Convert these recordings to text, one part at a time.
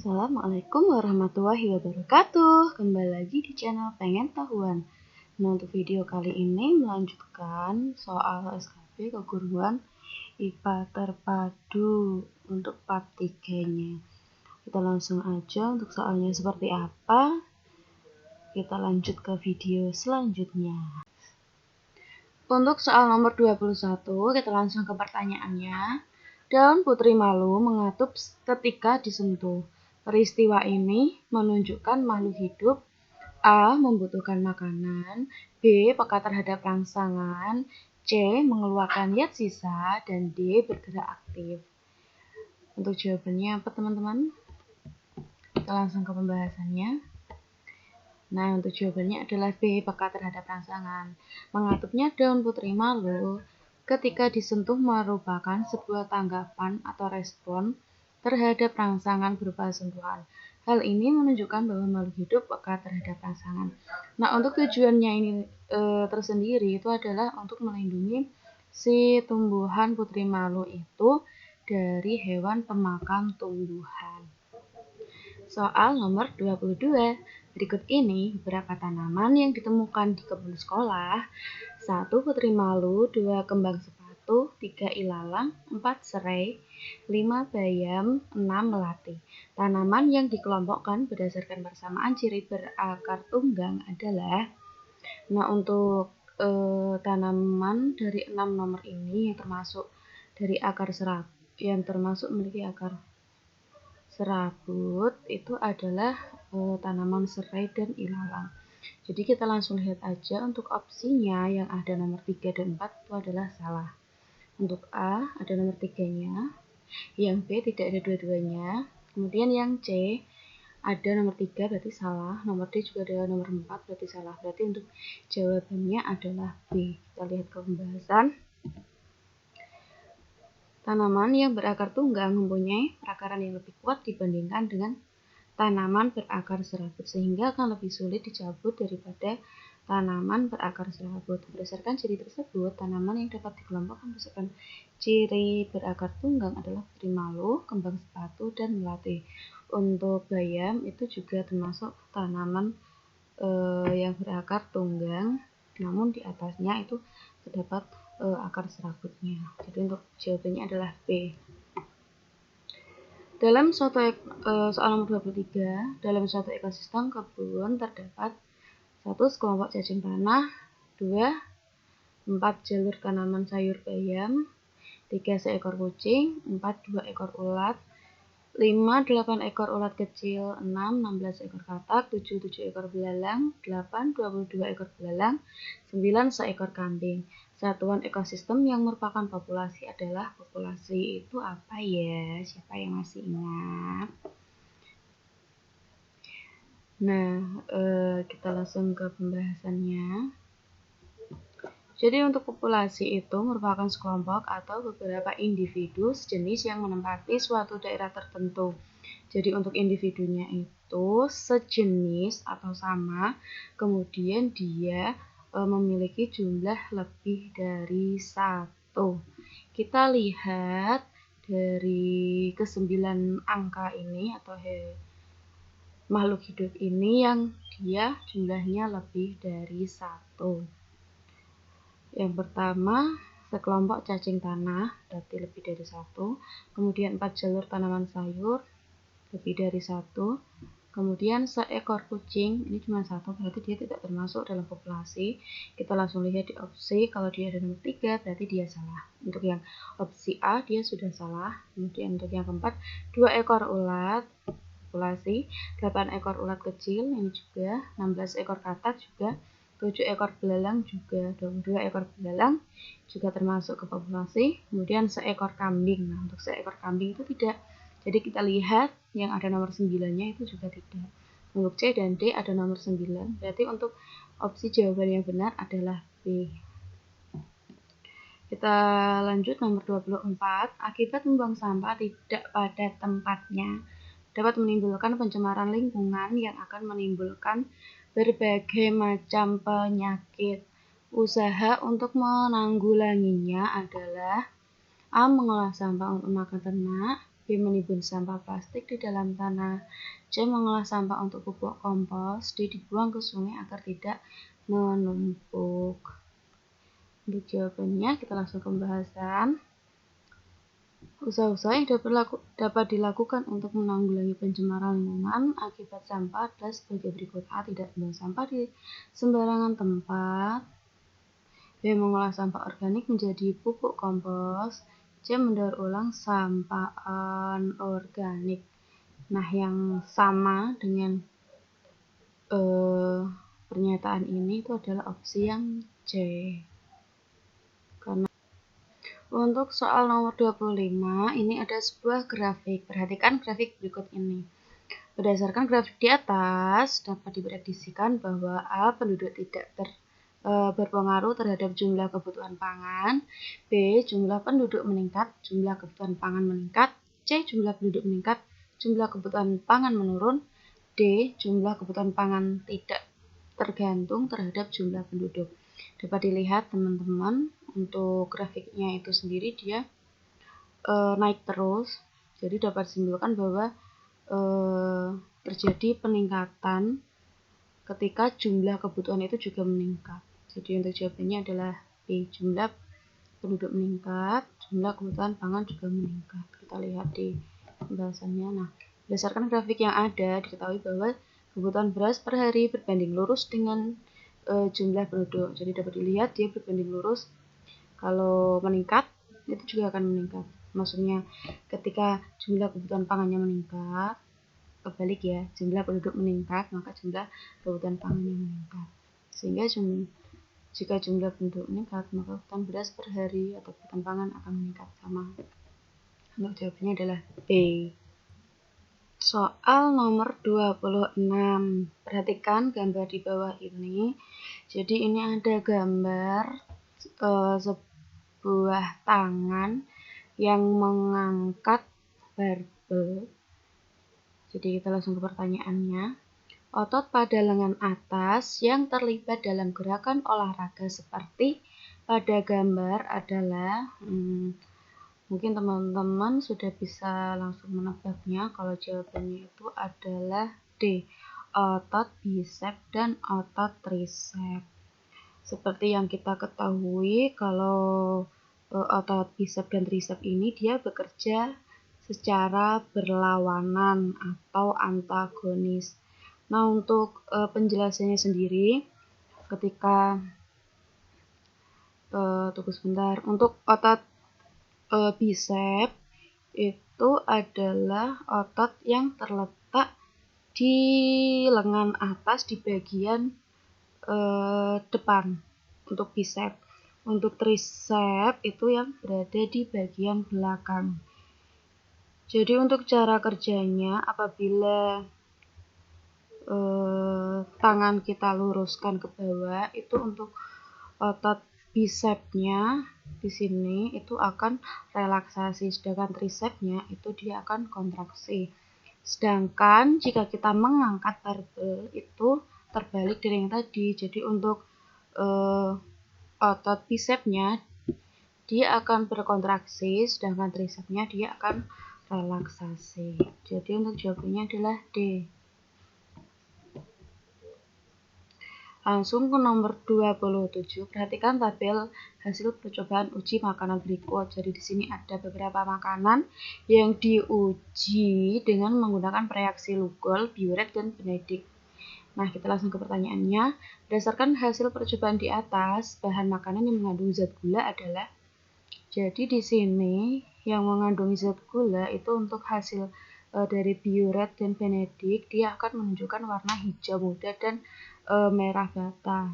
Assalamualaikum warahmatullahi wabarakatuh. Kembali lagi di channel Pengen Tahuan. Nah, untuk video kali ini melanjutkan soal SKB keguruan IPA terpadu untuk part 3-nya. Kita langsung aja untuk soalnya seperti apa. Kita lanjut ke video selanjutnya. Untuk soal nomor 21, kita langsung ke pertanyaannya. Daun putri malu mengatup ketika disentuh. Peristiwa ini menunjukkan makhluk hidup A. membutuhkan makanan, B. peka terhadap rangsangan, C. mengeluarkan zat sisa, dan D. bergerak aktif. Untuk jawabannya apa teman-teman? Kita langsung ke pembahasannya. Nah, untuk jawabannya adalah B. peka terhadap rangsangan. Mengatupnya daun putri malu ketika disentuh merupakan sebuah tanggapan atau respon terhadap rangsangan berupa sentuhan. Hal ini menunjukkan bahwa makhluk hidup peka terhadap rangsangan. Nah, untuk tujuannya ini tersendiri itu adalah untuk melindungi si tumbuhan putri malu itu dari hewan pemakan tumbuhan. Soal nomor 22. Berikut ini beberapa tanaman yang ditemukan di kebun sekolah. 1. Putri malu, 2. Kembang sepatu, 3. Ilalang, 4. Serai, 5. Bayam, 6. Melati. Tanaman yang dikelompokkan berdasarkan persamaan ciri berakar tunggang adalah, nah untuk tanaman dari 6 nomor ini yang termasuk dari akar serabut, yang termasuk memiliki akar serabut itu adalah tanaman serai dan ilalang. Jadi kita langsung lihat aja untuk opsinya yang ada nomor 3 dan 4 itu adalah salah. Untuk A ada nomor 3-nya, yang B tidak ada dua-duanya, kemudian yang C ada nomor 3 berarti salah, nomor D juga ada nomor 4 berarti salah. Berarti untuk jawabannya adalah B. Kita lihat ke pembahasan. Tanaman yang berakar tunggang mempunyai perakaran yang lebih kuat dibandingkan dengan tanaman berakar serabut, sehingga akan lebih sulit dicabut daripada tanaman berakar serabut. Berdasarkan ciri tersebut, tanaman yang dapat dikelompokkan berdasarkan ciri berakar tunggang adalah putri malu, kembang sepatu, dan melati. Untuk bayam itu juga termasuk tanaman yang berakar tunggang, namun di atasnya itu terdapat akar serabutnya. Jadi untuk jawabannya adalah B. Dalam suatu soal nomor 23, dalam suatu ekosistem kebun terdapat 1. sekelompok cacing tanah, 2. 4 jalur tanaman sayur bayam, 3 seekor kucing, 4 2 ekor ulat, 5 8 ekor ulat kecil, 6 16 ekor katak, 7 7 ekor belalang, 8 22 ekor belalang, 9 seekor kambing. Satuan ekosistem yang merupakan populasi adalah populasi itu apa ya? Siapa yang masih ingat? Nah, kita langsung ke pembahasannya. Jadi untuk populasi itu merupakan sekelompok atau beberapa individu sejenis yang menempati suatu daerah tertentu. Jadi untuk individunya itu sejenis atau sama, kemudian dia memiliki jumlah lebih dari 1. Kita lihat dari ke-9 angka ini atau makhluk hidup ini yang dia jumlahnya lebih dari 1. Yang pertama, sekelompok cacing tanah, berarti lebih dari 1. Kemudian 4 jalur tanaman sayur, lebih dari 1. Kemudian seekor kucing, ini cuma 1, berarti dia tidak termasuk dalam populasi. Kita langsung lihat di opsi, kalau dia ada nomor 3, berarti dia salah. Untuk yang opsi A, dia sudah salah. Kemudian untuk yang keempat, 2 ekor ulat, populasi, 8 ekor ulat kecil, ini juga, 16 ekor katak juga, 7 ekor belalang juga, 22 ekor belalang juga termasuk ke populasi. Kemudian seekor kambing. Nah, untuk seekor kambing itu tidak. Jadi kita lihat yang ada nomor 9-nya itu juga tidak. Untuk C dan D ada nomor 9. Berarti untuk opsi jawaban yang benar adalah B. Kita lanjut nomor 24. Akibat membuang sampah tidak pada tempatnya dapat menimbulkan pencemaran lingkungan yang akan menimbulkan berbagai macam penyakit. Usaha untuk menanggulanginya adalah A. mengolah sampah untuk makan ternak, B. Menimbun sampah plastik di dalam tanah. C. Mengolah sampah untuk pupuk kompos. D. Dibuang ke sungai agar tidak menumpuk. Untuk jawabannya kita langsung ke pembahasan. Usaha-usaha yang dapat dilakukan untuk menanggulangi pencemaran lingkungan akibat sampah adalah sebagai berikut. A. Tidak membuang sampah di sembarangan tempat. B. Mengolah sampah organik menjadi pupuk kompos. C. Mendaur ulang sampah anorganik. Nah, yang sama dengan pernyataan ini itu adalah opsi yang C. Karena untuk soal nomor 25, ini ada sebuah grafik. Perhatikan grafik berikut ini. Berdasarkan grafik di atas, dapat diprediksikan bahwa A. Penduduk tidak berpengaruh terhadap jumlah kebutuhan pangan. B. Jumlah penduduk meningkat, jumlah kebutuhan pangan meningkat. C. Jumlah penduduk meningkat, jumlah kebutuhan pangan menurun. D. Jumlah kebutuhan pangan tidak tergantung terhadap jumlah penduduk. Dapat dilihat teman-teman, untuk grafiknya itu sendiri dia naik terus. Jadi dapat disimpulkan bahwa terjadi peningkatan ketika jumlah kebutuhan itu juga meningkat. Jadi untuk jawabannya adalah B. Jumlah penduduk meningkat, jumlah kebutuhan pangan juga meningkat. Kita lihat di pembahasannya. Nah, berdasarkan grafik yang ada, diketahui bahwa kebutuhan beras per hari berbanding lurus dengan jumlah penduduk. Jadi dapat dilihat dia berbanding lurus. Kalau meningkat, itu juga akan meningkat. Maksudnya ketika jumlah kebutuhan pangannya meningkat, kebalik ya, jumlah penduduk meningkat, maka jumlah kebutuhan pangannya meningkat. Sehingga jika jumlah penduduk meningkat, maka kebutuhan beras per hari atau kebutuhan pangan akan meningkat sama. Untuk jawabannya adalah B. Soal nomor 26. Perhatikan gambar di bawah ini. Jadi ini ada gambar sebuah tangan yang mengangkat barbel. Jadi kita langsung ke pertanyaannya. Otot pada lengan atas yang terlibat dalam gerakan olahraga seperti pada gambar adalah mungkin teman-teman sudah bisa langsung menebaknya. Kalau jawabannya itu adalah D. Otot bisep dan otot trisep. Seperti yang kita ketahui, kalau otot bisep dan trisep ini dia bekerja secara berlawanan atau antagonis. Nah, untuk penjelasannya sendiri, ketika tunggu sebentar, untuk otot bisep itu adalah otot yang terletak di lengan atas di bagian depan untuk bisep. Untuk trisep itu yang berada di bagian belakang. Jadi untuk cara kerjanya, apabila tangan kita luruskan ke bawah, itu untuk otot bisepnya di sini itu akan relaksasi, sedangkan trisepnya itu dia akan kontraksi. Sedangkan jika kita mengangkat barbel itu terbalik dari yang tadi. Jadi untuk otot bisepnya dia akan berkontraksi, sedangkan trisepnya dia akan relaksasi. Jadi untuk jawabannya adalah D. Langsung ke nomor 27. Perhatikan tabel hasil percobaan uji makanan berikut. Jadi di sini ada beberapa makanan yang diuji dengan menggunakan reaksi Lugol, Biuret, dan Benedict. Nah, kita langsung ke pertanyaannya. Berdasarkan hasil percobaan di atas, bahan makanan yang mengandung zat gula adalah. Jadi di sini yang mengandung zat gula itu untuk hasil dari Biuret dan Benedict, dia akan menunjukkan warna hijau muda dan merah bata.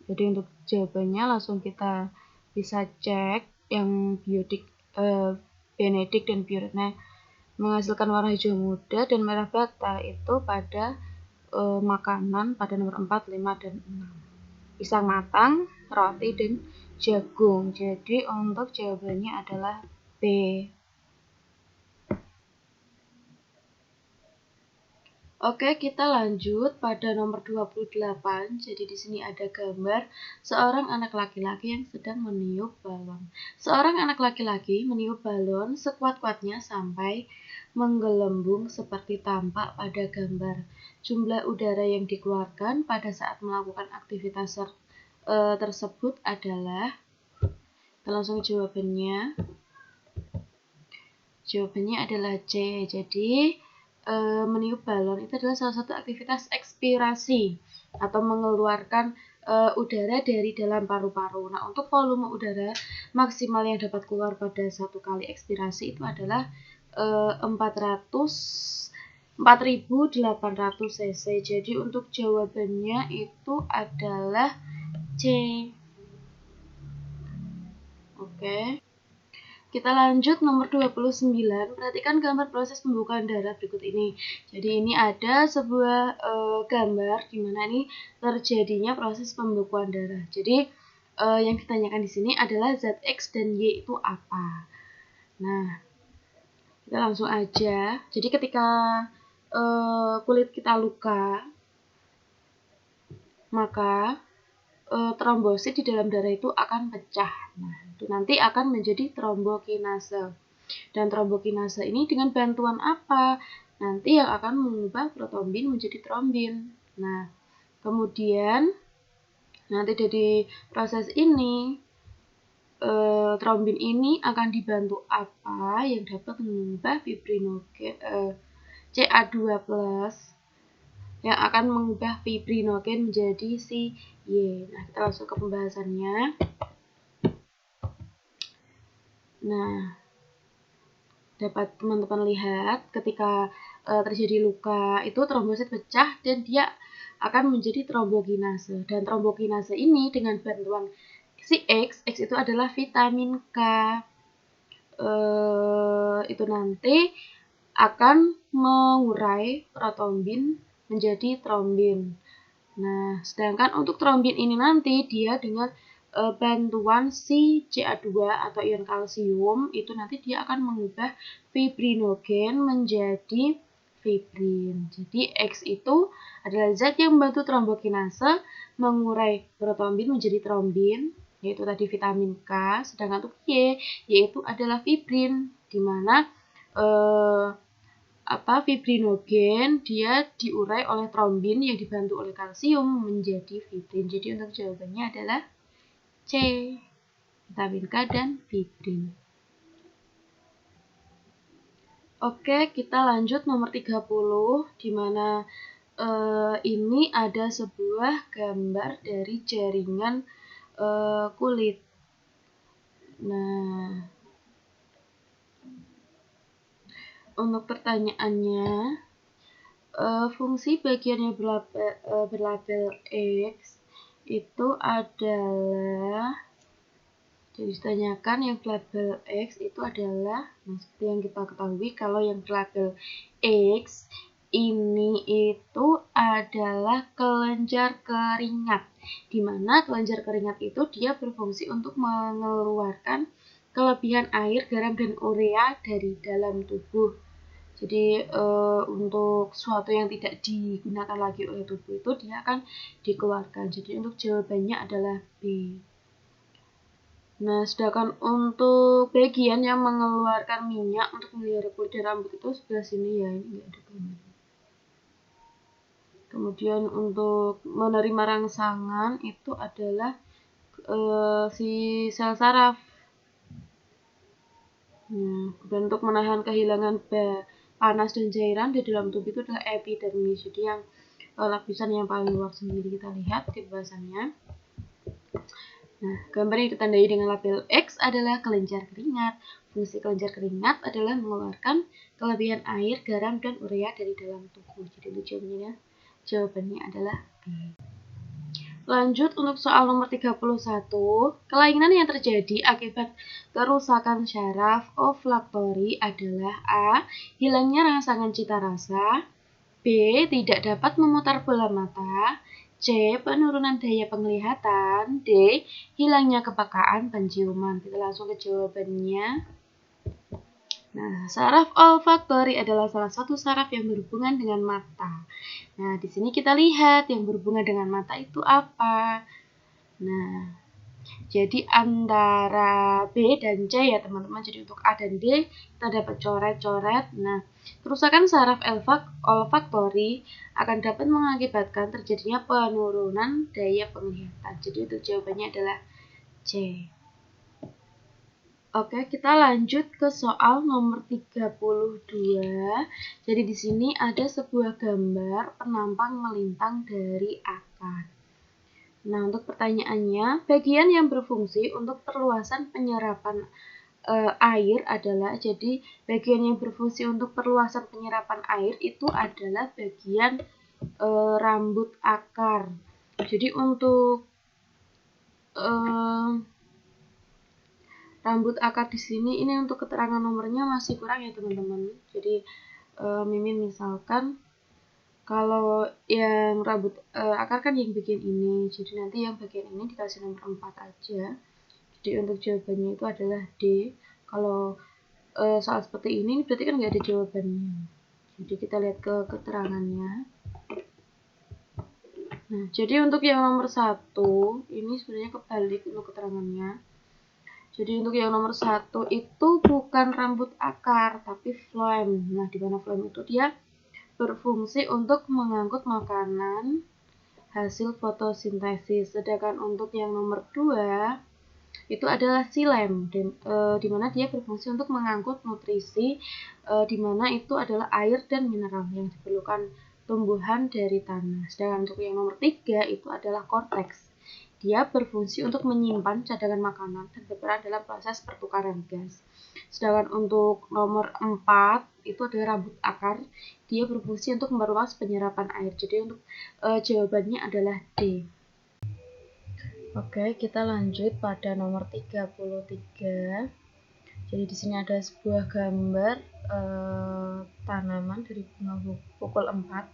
Jadi untuk jawabannya langsung kita bisa cek yang Benedict dan Biuretnya menghasilkan warna hijau muda dan merah bata itu pada makanan pada nomor 4, 5, dan 6. Pisang matang, roti, dan jagung. Jadi untuk jawabannya adalah B. Oke, kita lanjut pada nomor 28. Jadi di sini ada gambar seorang anak laki-laki yang sedang meniup balon. Seorang anak laki-laki meniup balon sekuat-kuatnya sampai menggelembung seperti tampak pada gambar. Jumlah udara yang dikeluarkan pada saat melakukan aktivitas tersebut adalah, kita langsung jawabannya. Jawabannya adalah C. Jadi meniup balon itu adalah salah satu aktivitas ekspirasi atau mengeluarkan udara dari dalam paru-paru. Nah, untuk volume udara maksimal yang dapat keluar pada satu kali ekspirasi itu adalah 4.800 cc. Jadi untuk jawabannya itu adalah C. Oke. Kita lanjut nomor 29. Perhatikan gambar proses pembukaan darah berikut ini. Jadi ini ada sebuah gambar di mana ini terjadinya proses pembekuan darah. Jadi yang ditanyakan di sini adalah zat X dan Y itu apa. Nah, kita langsung aja. Jadi ketika kulit kita luka, maka trombosit di dalam darah itu akan pecah. Nah, itu nanti akan menjadi trombokinase. Dan trombokinase ini dengan bantuan apa? Nanti yang akan mengubah protombin menjadi trombin. Nah, kemudian nanti dari proses ini trombin ini akan dibantu apa yang dapat mengubah fibrinogen Ca2+ yang akan mengubah fibrinogen menjadi si Y. Nah, kita langsung ke pembahasannya. Nah, dapat teman-teman lihat ketika terjadi luka itu trombosit pecah dan dia akan menjadi trombokinase. Dan trombokinase ini dengan bantuan si X itu adalah vitamin K. Itu nanti akan mengurai protombin menjadi trombin. Nah, sedangkan untuk trombin ini nanti dia dengan bantuan si Ca2 atau ion kalsium itu nanti dia akan mengubah fibrinogen menjadi fibrin. Jadi X itu adalah zat yang membantu trombokinase mengurai protombin menjadi trombin, yaitu tadi vitamin K. Sedangkan untuk Y yaitu adalah fibrin, di mana fibrinogen dia diurai oleh trombin yang dibantu oleh kalsium menjadi fibrin. Jadi untuk jawabannya adalah C, vitamin K dan fibrin. Oke, kita lanjut nomor 30 di mana ini ada sebuah gambar dari jaringan kulit. Nah, untuk pertanyaannya, fungsi bagian yang berlabel X itu adalah, jadi ditanyakan yang berlabel X itu adalah, nah seperti yang kita ketahui kalau yang berlabel X ini itu adalah kelenjar keringat, di mana kelenjar keringat itu dia berfungsi untuk mengeluarkan kelebihan air, garam, dan urea dari dalam tubuh. Jadi untuk sesuatu yang tidak digunakan lagi oleh tubuh itu dia akan dikeluarkan. Jadi untuk jawabannya adalah B. Nah, sedangkan untuk bagian yang mengeluarkan minyak untuk memelihara kulit dan rambut itu sebelah sini ya, ini nggak ada gambar. Kemudian untuk menerima rangsangan itu adalah si sel saraf. Nah, dan untuk menahan kehilangan panas dan cairan di dalam tubuh itu adalah epidermis. Jadi yang lapisan yang paling luar sendiri, kita lihat di bahasannya. Nah, gambar yang ditandai dengan label X adalah kelenjar keringat. Fungsi kelenjar keringat adalah mengeluarkan kelebihan air, garam, dan urea dari dalam tubuh. Jadi itu jawabannya adalah B. Lanjut untuk soal nomor 31, kelainan yang terjadi akibat kerusakan syaraf olfaktori adalah A. Hilangnya rangsangan cita rasa, B. Tidak dapat memutar bola mata, C. Penurunan daya penglihatan, D. Hilangnya kepekaan penciuman. Kita langsung ke jawabannya. Nah, saraf olfaktori adalah salah satu saraf yang berhubungan dengan mata. Nah, di sini kita lihat yang berhubungan dengan mata itu apa. Nah, Jadi antara B dan C ya teman-teman. Jadi untuk A dan D kita dapat coret-coret. Nah, kerusakan saraf olfaktori akan dapat mengakibatkan terjadinya penurunan daya penglihatan. Jadi untuk jawabannya adalah C. Oke, kita lanjut ke soal nomor 32. Jadi di sini ada sebuah gambar penampang melintang dari akar. Nah, untuk pertanyaannya, bagian yang berfungsi untuk perluasan penyerapan air adalah, jadi bagian yang berfungsi untuk perluasan penyerapan air itu adalah bagian rambut akar. Jadi untuk rambut akar di sini, ini untuk keterangan nomornya masih kurang ya teman-teman. Jadi Mimin misalkan kalau yang rambut akar kan yang bagian ini, jadi nanti yang bagian ini dikasih nomor 4 aja. Jadi untuk jawabannya itu adalah D. Kalau soal seperti ini berarti kan nggak ada jawabannya. Jadi kita lihat ke keterangannya. Nah, jadi untuk yang nomor 1 ini sebenarnya kebalik untuk keterangannya. Jadi untuk yang nomor 1 itu bukan rambut akar, tapi phloem. Nah, di mana phloem itu dia berfungsi untuk mengangkut makanan hasil fotosintesis. Sedangkan untuk yang nomor 2 itu adalah xilem, di mana dia berfungsi untuk mengangkut nutrisi, di mana itu adalah air dan mineral yang diperlukan tumbuhan dari tanah. Sedangkan untuk yang nomor 3 itu adalah korteks. Dia berfungsi untuk menyimpan cadangan makanan dan berperan dalam proses pertukaran gas. Sedangkan untuk nomor 4 itu adalah rambut akar. Dia berfungsi untuk memperluas penyerapan air. Jadi untuk jawabannya adalah D. Oke, kita lanjut pada nomor 33. Jadi di sini ada sebuah gambar tanaman dari bunga pukul 4.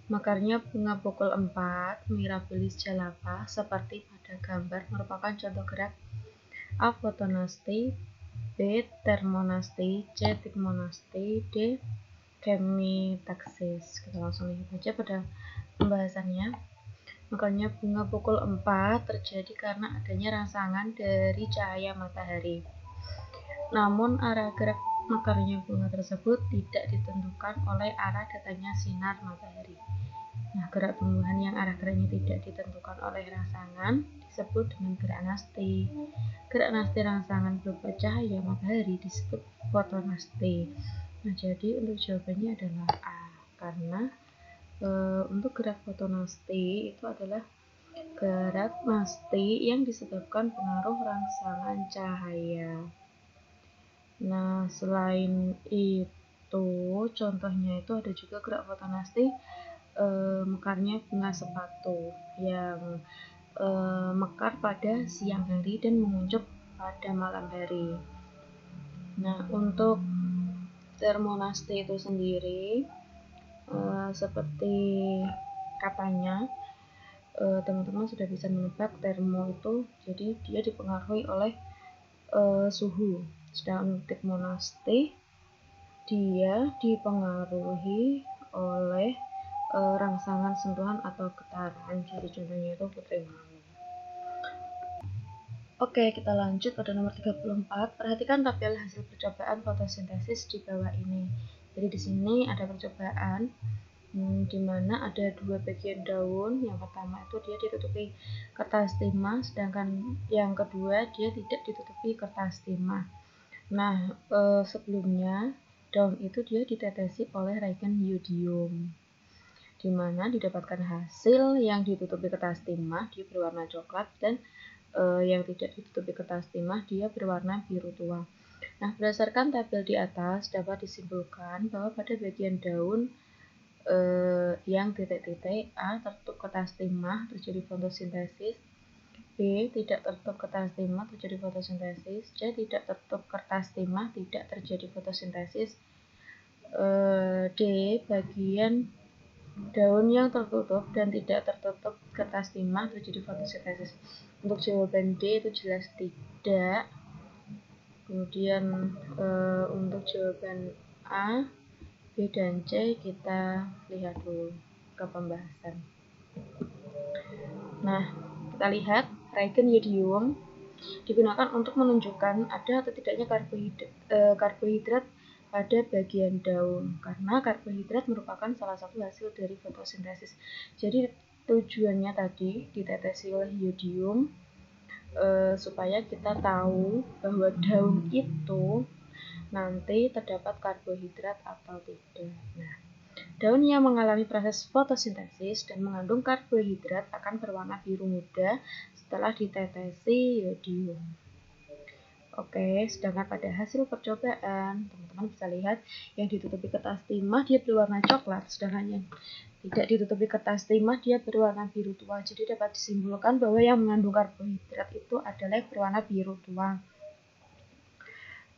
Mekarnya bunga pukul 4, Mirabilis jalapa, seperti pada gambar, merupakan contoh gerak A. Fotonasti, B. Termonasti, C. Tigmonasti, D. Chemitaksis. Kita langsung lihat aja pada pembahasannya. Mekarnya bunga pukul 4 terjadi karena adanya rangsangan dari cahaya matahari. Namun arah gerak mekarnya bunga tersebut tidak ditentukan oleh arah datangnya sinar matahari. Nah, gerak tumbuhan yang arah geraknya tidak ditentukan oleh rangsangan disebut dengan gerak nasti. Gerak nasti rangsangan berupa cahaya matahari disebut fotonasti. Nah, jadi untuk jawabannya adalah A, karena untuk gerak fotonasti itu adalah gerak nasti yang disebabkan pengaruh rangsangan cahaya. Nah, selain itu contohnya itu ada juga gerak fotonasti mekarnya bunga sepatu yang mekar pada siang hari dan menguncup pada malam hari. Nah, untuk termonasti itu sendiri seperti katanya teman-teman sudah bisa menebak termo itu jadi dia dipengaruhi oleh suhu. Sedangkan tigmonasti dia dipengaruhi oleh rangsangan sentuhan atau getaran. Jadi contohnya itu putri malam. Oke, kita lanjut pada nomor 34. Perhatikan tabel hasil percobaan fotosintesis di bawah ini. Jadi di sini ada percobaan di mana ada dua bagian daun. Yang pertama itu dia ditutupi kertas timah, sedangkan yang kedua dia tidak ditutupi kertas timah. Nah, sebelumnya daun itu dia ditetesi oleh reagen yodium, di mana didapatkan hasil yang ditutupi kertas timah dia berwarna coklat dan yang tidak ditutupi kertas timah dia berwarna biru tua. Nah, berdasarkan tabel di atas dapat disimpulkan bahwa pada bagian daun yang titik-titik A tertutup kertas timah terjadi fotosintesis, B tidak tertutup kertas timah terjadi fotosintesis, C tidak tertutup kertas timah tidak terjadi fotosintesis, D bagian daun yang tertutup dan tidak tertutup kertas timah terjadi fotosintesis. Untuk jawaban D itu jelas tidak. Kemudian untuk jawaban A, B dan C kita lihat dulu ke pembahasan. Nah, kita lihat regen yodium digunakan untuk menunjukkan ada atau tidaknya karbohidrat pada bagian daun, karena karbohidrat merupakan salah satu hasil dari fotosintesis. Jadi tujuannya tadi ditetesi oleh yodium supaya kita tahu bahwa daun itu nanti terdapat karbohidrat atau tidak. Nah, daun yang mengalami proses fotosintesis dan mengandung karbohidrat akan berwarna biru muda setelah ditetesi yodium. Oke, sedangkan pada hasil percobaan, teman-teman bisa lihat yang ditutupi kertas timah dia berwarna coklat, sedangkan yang tidak ditutupi kertas timah dia berwarna biru tua. Jadi dapat disimpulkan bahwa yang mengandung karbohidrat itu adalah yang berwarna biru tua.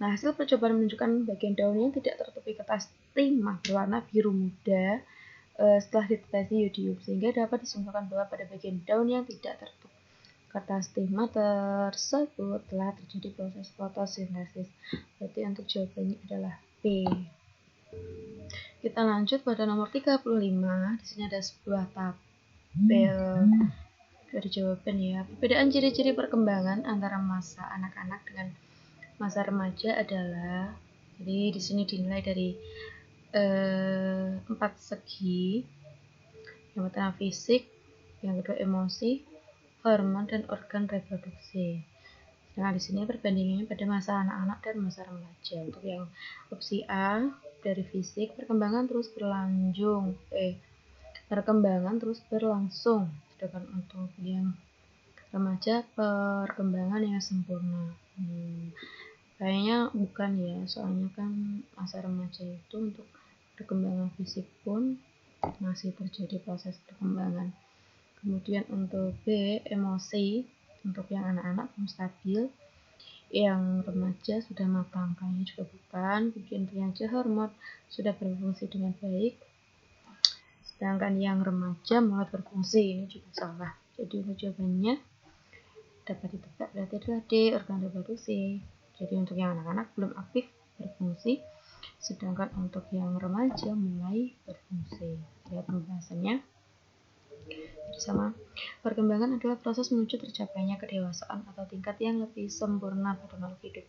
Nah, hasil percobaan menunjukkan bagian daun yang tidak tertutupi kertas timah berwarna biru muda setelah ditetesi yodium, sehingga dapat disimpulkan bahwa pada bagian daun yang tidak tertutup kertas timah tersebut telah terjadi proses fotosintesis. Berarti untuk jawabannya adalah B. Kita lanjut pada nomor 35. Di sini ada sebuah tabel dari jawaban ya. Perbedaan ciri-ciri perkembangan antara masa anak-anak dengan masa remaja adalah, jadi di sini dinilai dari 4 segi. Yang pertama fisik, yang kedua emosi, hormon dan organ reproduksi. Nah, di sini perbandingannya pada masa anak-anak dan masa remaja. Untuk yang opsi A dari fisik, perkembangan terus berlangsung. Sedangkan untuk yang remaja, perkembangan yang sempurna. Kayaknya bukan ya, soalnya kan masa remaja itu untuk perkembangan fisik pun masih terjadi proses perkembangan. Kemudian untuk B, emosi, untuk yang anak-anak belum stabil, yang remaja sudah matang, kayaknya juga bukan. Kemudian untuk yang C, hormon sudah berfungsi dengan baik, sedangkan yang remaja mulai berfungsi, ini juga salah. Jadi untuk jawabannya dapat ditebak berarti adalah D, organ reproduksi. Jadi untuk yang anak-anak belum aktif berfungsi, sedangkan untuk yang remaja mulai berfungsi. Lihat pembahasannya. Sama. Perkembangan adalah proses menuju tercapainya kedewasaan atau tingkat yang lebih sempurna pada makhluk hidup.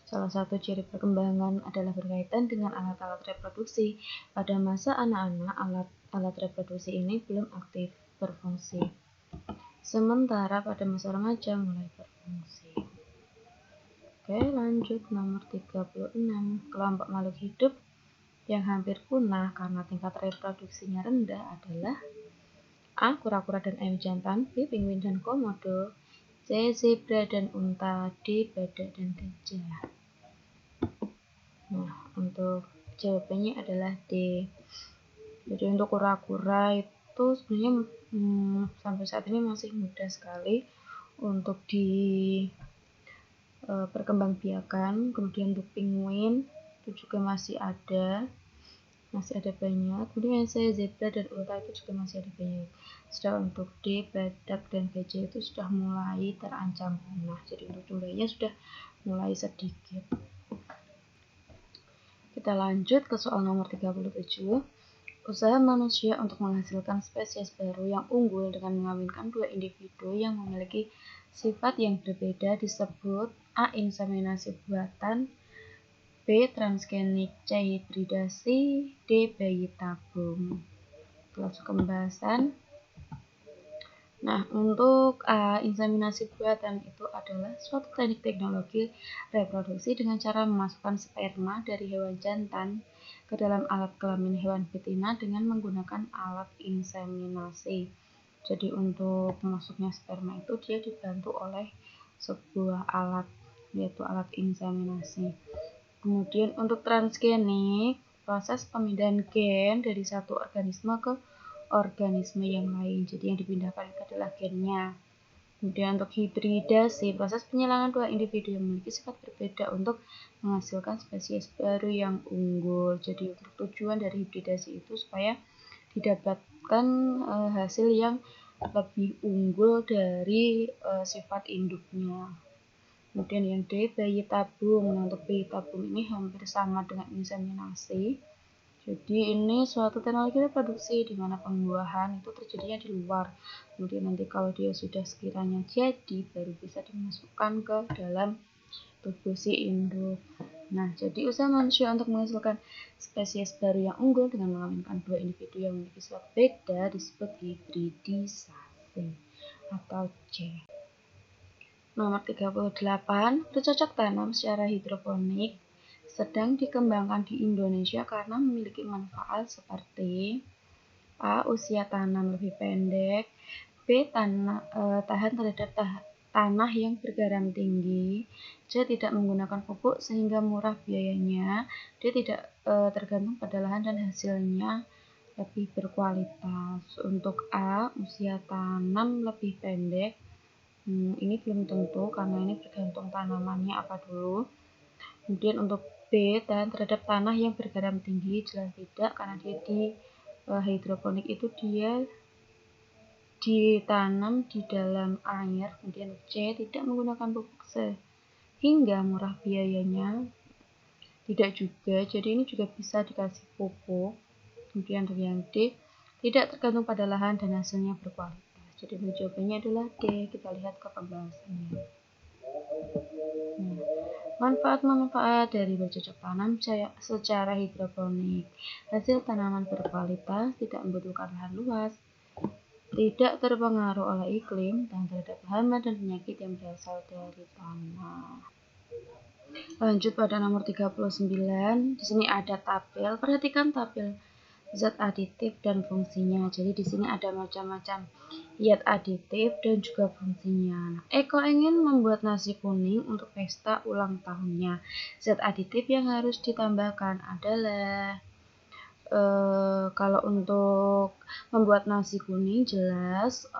Salah satu ciri perkembangan adalah berkaitan dengan alat-alat reproduksi. Pada masa anak-anak, alat reproduksi ini belum aktif berfungsi. Sementara pada masa remaja mulai berfungsi. Oke, lanjut nomor 36. Kelompok makhluk hidup yang hampir punah karena tingkat reproduksinya rendah adalah A. Kura-kura dan ayam jantan, B. Penguin dan komodo, C. Zebra dan unta, D. Badak dan gajah. Nah, untuk jawabannya adalah D. Jadi untuk kura-kura itu sebenarnya sampai saat ini masih mudah sekali untuk perkembangbiakan. Kemudian untuk penguin itu juga masih ada banyak. Kemudian saya zebra dan unta itu juga masih ada banyak. Sedangkan untuk D, badak dan gajah itu sudah mulai terancam punah. Jadi untuk jumlahnya sudah mulai sedikit. Kita lanjut ke soal nomor 37. Usaha manusia untuk menghasilkan spesies baru yang unggul dengan mengawinkan dua individu yang memiliki sifat yang berbeda disebut A. Inseminasi buatan, B. Transgenik, C. Hibridasi, D. Bayi tabung. Langsung ke pembahasan. Nah, untuk inseminasi buatan itu adalah suatu teknik teknologi reproduksi dengan cara memasukkan sperma dari hewan jantan ke dalam alat kelamin hewan betina dengan menggunakan alat inseminasi. Jadi untuk masuknya sperma itu dia dibantu oleh sebuah alat, yaitu alat inseminasi. Kemudian untuk transgenik, proses pemindahan gen dari satu organisme ke organisme yang lain. Jadi yang dipindahkan itu adalah gennya. Kemudian untuk hibridasi, proses penyilangan dua individu yang memiliki sifat berbeda untuk menghasilkan spesies baru yang unggul. Jadi untuk tujuan dari hibridasi itu supaya didapatkan hasil yang lebih unggul dari sifat induknya. Kemudian yang D, bayi tabung. Nah, untuk bayi tabung ini hampir sama dengan inseminasi. Jadi ini suatu teknologi reproduksi di mana pembuahan itu terjadinya di luar. Kemudian nanti kalau dia sudah sekiranya jadi, baru bisa dimasukkan ke dalam tubuh si induk. Nah, jadi usaha manusia untuk menghasilkan spesies baru yang unggul dengan mengawinkan dua individu yang memiliki sifat beda disebut hibridisasi atau C. Nomor 38, bercocok tanam secara hidroponik sedang dikembangkan di Indonesia karena memiliki manfaat seperti A. Usia tanam lebih pendek, B. Tahan terhadap tanah yang bergaram tinggi, C. Tidak menggunakan pupuk sehingga murah biayanya, D. Tidak tergantung pada lahan dan hasilnya lebih berkualitas. Untuk A. Usia tanam lebih pendek, ini belum tentu karena ini bergantung tanamannya apa dulu. Kemudian untuk B, tahan terhadap tanah yang bergaram tinggi, jelas tidak karena dia di hidroponik itu dia ditanam di dalam air. Kemudian C, tidak menggunakan pupuk sehingga murah biayanya, tidak juga, jadi ini juga bisa dikasih pupuk. Kemudian untuk yang D, tidak tergantung pada lahan dan hasilnya berkualitas. Jadi jawabannya adalah D. Kita lihat ke pembahasannya. Manfaat-manfaat dari bercocok tanam secara hidroponik. Hasil tanaman berkualitas, tidak membutuhkan lahan luas, tidak terpengaruh oleh iklim, dan terhadap hama dan penyakit yang berasal dari tanah. Lanjut pada nomor 39, di sini ada tabel. Perhatikan tabel zat aditif dan fungsinya. Jadi di sini ada macam-macam zat aditif dan juga fungsinya. Eko ingin membuat nasi kuning untuk pesta ulang tahunnya. Zat aditif yang harus ditambahkan adalah kalau untuk membuat nasi kuning jelas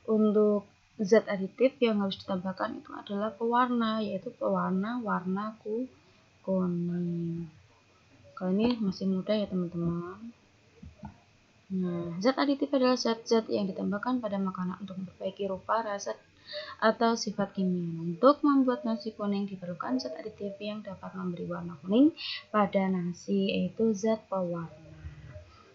untuk zat aditif yang harus ditambahkan itu adalah pewarna, yaitu pewarna warna kuning. Kalau ini masih muda ya teman-teman. Nah, zat aditif adalah zat-zat yang ditambahkan pada makanan untuk memperbaiki rupa, rasa, atau sifat kimia. Untuk membuat nasi kuning diperlukan zat aditif yang dapat memberi warna kuning pada nasi, yaitu zat pewarna.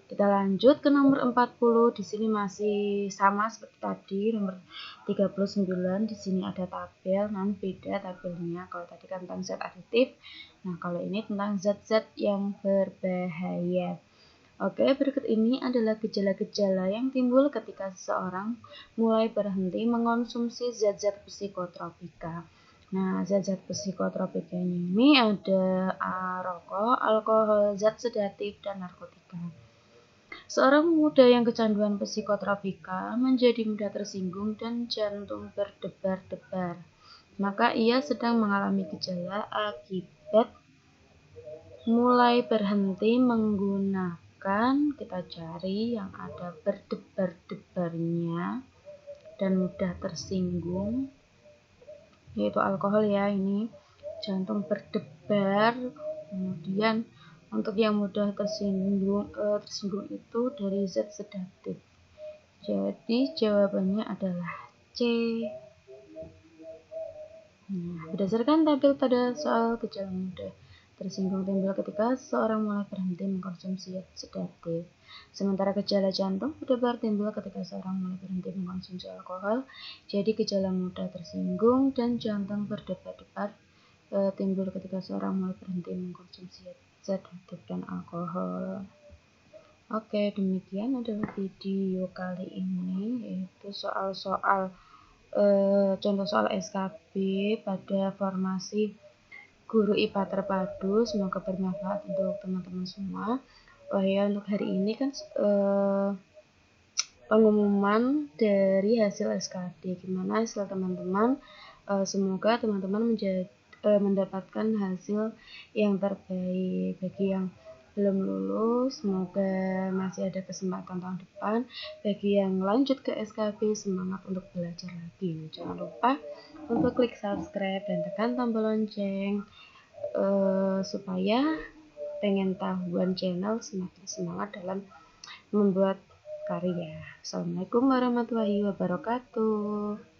Kita lanjut ke nomor 40. Di sini masih sama seperti tadi, nomor 39. Di sini ada tabel, namun beda tabelnya. Kalau tadi kan tentang zat aditif, nah kalau ini tentang zat-zat yang berbahaya. Oke, berikut ini adalah gejala-gejala yang timbul ketika seseorang mulai berhenti mengonsumsi zat-zat psikotropika. Nah, zat-zat psikotropika ini ada rokok, alkohol, zat sedatif, dan narkotika. Seorang pemuda yang kecanduan psikotropika menjadi mudah tersinggung dan jantung berdebar-debar. Maka ia sedang mengalami gejala akibat mulai berhenti menggunakan, kita cari yang ada berdebar-debarnya dan mudah tersinggung, yaitu alkohol ya, ini jantung berdebar. Kemudian untuk yang mudah tersinggung itu dari zat sedatif. Jadi jawabannya adalah C. Nah, berdasarkan tabel pada soal gejala mudah tersinggung timbul ketika seseorang mulai berhenti mengkonsumsi zat sedatif. Sementara gejala jantung berdebar timbul ketika seseorang mulai berhenti mengkonsumsi alkohol. Jadi gejala mudah tersinggung dan jantung berdebar-debar timbul ketika seorang mulai berhenti mengkonsumsi sedatif dan alkohol. Oke, demikian adalah video kali ini, yaitu soal-soal contoh soal SKB pada formasi guru IPA terpadu. Semoga bermanfaat untuk teman-teman semua. Oh ya, untuk hari ini kan pengumuman dari hasil SKD, gimana hasil teman-teman. Semoga teman-teman mendapatkan hasil yang terbaik. Bagi yang belum lulus, semoga masih ada kesempatan tahun depan. Bagi yang lanjut ke SKB, semangat untuk belajar lagi. Jangan lupa untuk klik subscribe dan tekan tombol lonceng supaya pengen tahuan channel semakin semangat dalam membuat karya. Assalamualaikum warahmatullahi wabarakatuh.